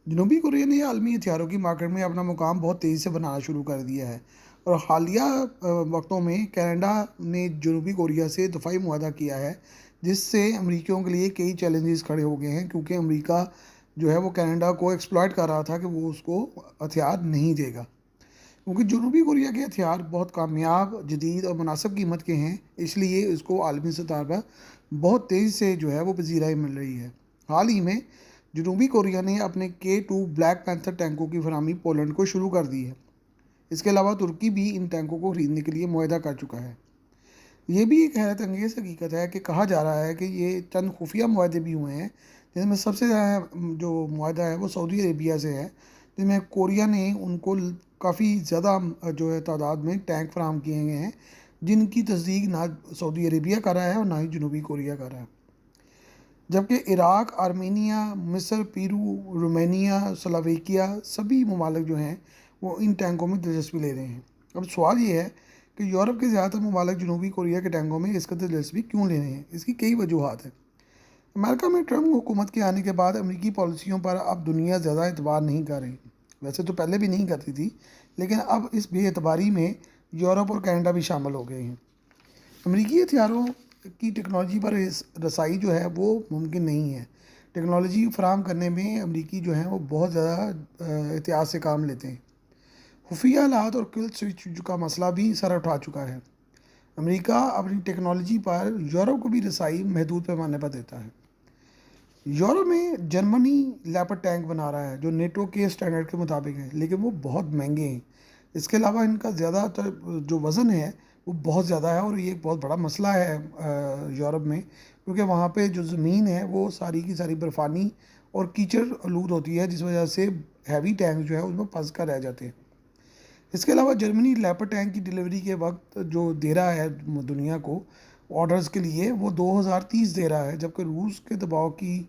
جنوبی کوریا نے عالمی ہتھیاروں کی مارکیٹ میں اپنا مقام بہت تیزی سے بنانا شروع کر دیا ہے، اور حالیہ وقتوں میں کینیڈا نے جنوبی کوریا سے دفاعی معاہدہ کیا ہے، جس سے امریکیوں کے لیے کئی چیلنجز کھڑے ہو گئے ہیں، کیونکہ امریکہ جو ہے وہ کینیڈا کو ایکسپلائٹ کر رہا تھا کہ وہ اس کو ہتھیار نہیں دے گا، کیونکہ جنوبی کوریا کے ہتھیار بہت کامیاب، جدید اور مناسب قیمت کے ہیں، اس لیے اس کو عالمی سطح پر بہت تیزی سے جو ہے وہ پذیرائی مل رہی ہے۔ حال ہی میں جنوبی کوریا نے اپنے K2 بلیک پینتھر ٹینکوں کی فراہمی پولینڈ کو شروع کر دی ہے۔ اس کے علاوہ ترکی بھی ان ٹینکوں کو خریدنے کے لیے معاہدہ کر چکا ہے۔ یہ بھی ایک حیرت انگیز حقیقت ہے کہ کہا جا رہا ہے کہ یہ چند خفیہ معاہدے بھی ہوئے ہیں، جن میں سب سے زیادہ جو معاہدہ ہے وہ سعودی عربیہ سے ہے، جس میں کوریا نے ان کو کافی زیادہ جو ہے تعداد میں ٹینک فراہم کیے گئے ہیں، جن کی تصدیق نہ سعودی عربیہ کر رہا ہے اور نہ ہی جنوبی کوریا کر رہا ہے، جبکہ عراق، آرمینیا، مصر، پیرو، رومانیہ، سلوواکیہ سبھی ممالک جو ہیں وہ ان ٹینکوں میں دلچسپی لے رہے ہیں۔ اب سوال یہ ہے کہ یورپ کے زیادہ تر ممالک جنوبی کوریا کے ٹینکوں میں اس قدر دلچسپی کیوں لے رہے ہیں؟ اس کی کئی وجوہات ہیں۔ امریکہ میں ٹرمپ حکومت کے آنے کے بعد امریکی پالیسیوں پر اب دنیا زیادہ اعتبار نہیں کر رہی، ویسے تو پہلے بھی نہیں کرتی تھی، لیکن اب اس بے اعتباری میں یورپ اور کینیڈا بھی شامل ہو گئے ہیں۔ امریکی ہتھیاروں کی ٹیکنالوجی پر رسائی جو ہے وہ ممکن نہیں ہے۔ ٹیکنالوجی فراہم کرنے میں امریکی جو ہیں وہ بہت زیادہ احتیاط سے کام لیتے ہیں۔ خفیہ آلات اور کل سوئچ کا مسئلہ بھی سر اٹھا چکا ہے۔ امریکہ اپنی ٹیکنالوجی پر یورپ کو بھی رسائی محدود پیمانے پر دیتا ہے۔ یورپ میں جرمنی لیپرڈ ٹینک بنا رہا ہے جو نیٹو کے سٹینڈرڈ کے مطابق ہے، لیکن وہ بہت مہنگے ہیں۔ اس کے علاوہ ان کا زیادہ تر جو وزن ہے وہ بہت زیادہ ہے، اور یہ ایک بہت بڑا مسئلہ ہے یورپ میں، کیونکہ وہاں پہ جو زمین ہے وہ ساری کی ساری برفانی اور کیچڑ آلود ہوتی ہے، جس وجہ سے ہیوی ٹینک جو ہے اس میں پھنس کر رہ جاتے ہیں۔ اس کے علاوہ جرمنی لیپرڈ ٹینک کی ڈیلیوری کے وقت جو دے رہا ہے دنیا کو آرڈرز کے لیے، وہ 2030 دے رہا ہے، جبکہ روس کے دباؤ کی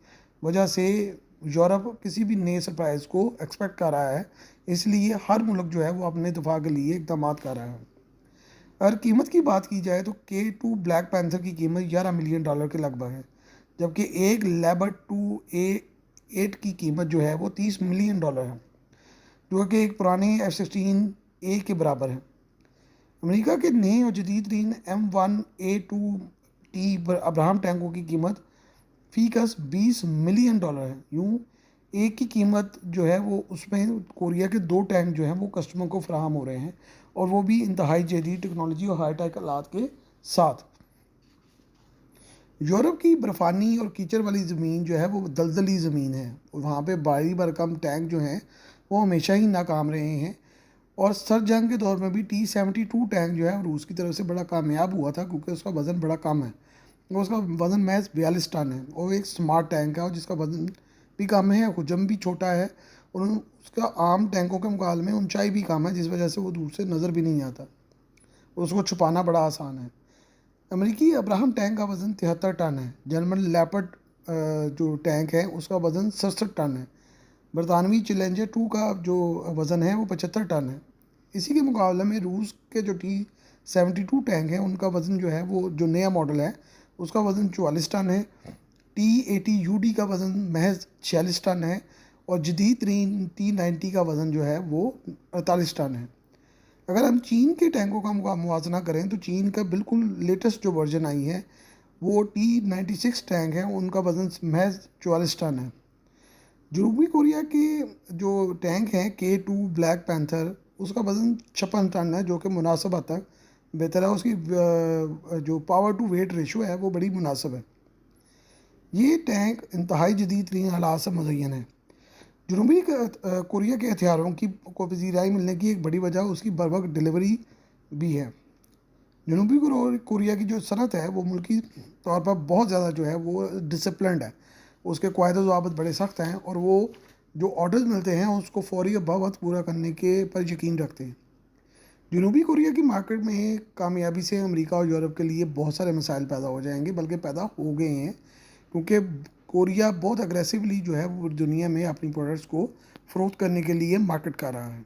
وجہ سے یورپ کسی بھی نئے سرپرائز کو ایکسپیکٹ کر رہا ہے، اس لیے ہر ملک جو ہے وہ اپنے دفاع کے لیے اقدامات کر رہا ہے۔ اگر قیمت کی بات کی جائے تو K2 بلیک پینتھر کی قیمت $11 ملین کے لگ بھگ ہے، جبکہ ایک لیپرڈ 2A8 کی قیمت جو ہے وہ $30 ملین ہے، جو کہ ایک پرانے F-16A کے برابر ہے۔ امریکہ کے نئے اور جدید ترین M1A2T ابراہم ٹینکوں کی قیمت فی کس $20 ملین ہے۔ یوں ایک کی قیمت جو ہے وہ اس میں کوریا کے 2 ٹینک جو ہیں وہ کسٹمر کو فراہم ہو رہے ہیں، اور وہ بھی انتہائی جدید ٹیکنالوجی اور ہائی ٹیک آلات کے ساتھ۔ یورپ کی برفانی اور کیچڑ والی زمین جو ہے وہ دلدلی زمین ہے، وہاں پہ بھاری بھرکم ٹینک جو ہیں وہ ہمیشہ ہی ناکام رہے ہیں، اور سرد جنگ کے دور میں بھی T-72 ٹینک جو ہے روس کی طرف سے بڑا کامیاب ہوا تھا، کیونکہ اس کا وزن بڑا کم ہے، اس کا وزن محض 42 ٹن ہے، اور ایک سمارٹ ٹینک ہے، اور جس کا وزن بھی کم ہے، حجم بھی چھوٹا ہے، اور اس کا عام ٹینکوں کے مقابلے میں اونچائی بھی کم ہے، جس وجہ سے وہ دور سے نظر بھی نہیں آتا، اور اس کو چھپانا بڑا آسان ہے۔ امریکی ابراہم ٹینک کا وزن 73 ٹن ہے، جرمن لیپرڈ جو ٹینک ہے اس کا وزن 67 ٹن ہے، برطانوی چیلنجر 2 کا جو وزن ہے وہ 75 ٹن ہے۔ اسی کے مقابلے میں روس کے جو T-72 ٹینک ہیں ان کا وزن جو ہے وہ جو نیا ماڈل ہے اس کا وزن 44 ٹن ہے، T-80UD کا وزن محض 46 ٹن ہے، اور جدید ترین T-90 کا وزن جو ہے وہ 48 ٹن ہے۔ اگر ہم چین کے ٹینکوں کا موازنہ کریں تو چین کا بالکل لیٹسٹ جو ورژن آئی ہے وہ T-96 ٹینک ہے، ان کا وزن محض 44 ٹن ہے۔ جنوبی کوریا کے جو ٹینک ہیں K2 بلیک پینتھر، اس کا وزن 56 ٹن ہے، جو کہ مناسب حد تک بہتر ہے، اس کی جو پاور ٹو ویٹ ریشو ہے وہ بڑی مناسب ہے۔ یہ ٹینک انتہائی جدید ترین حالات سے مزین ہے۔ جنوبی کوریا کے ہتھیاروں کو پذیرائی ملنے کی ایک بڑی وجہ اس کی بروقت ڈیلیوری بھی ہے۔ جنوبی کوریا کی جو صنعت ہے وہ ملکی طور پر بہت زیادہ جو ہے وہ ڈسپلنڈ ہے، اس کے قواعد و ضوابط بڑے سخت ہیں، اور وہ جو آرڈرز ملتے ہیں اس کو فوری اور بوقت پورا کرنے کے پر یقین رکھتے ہیں۔ جنوبی کوریا کی مارکیٹ میں کامیابی سے امریکہ اور یورپ کے لیے بہت سارے مسائل پیدا ہو جائیں گے، بلکہ پیدا ہو گئے ہیں، کیونکہ کوریا بہت اگریسولی جو ہے وہ دنیا میں اپنی پروڈکٹس کو فروخت کرنے کے لیے مارکیٹ کر رہا ہے۔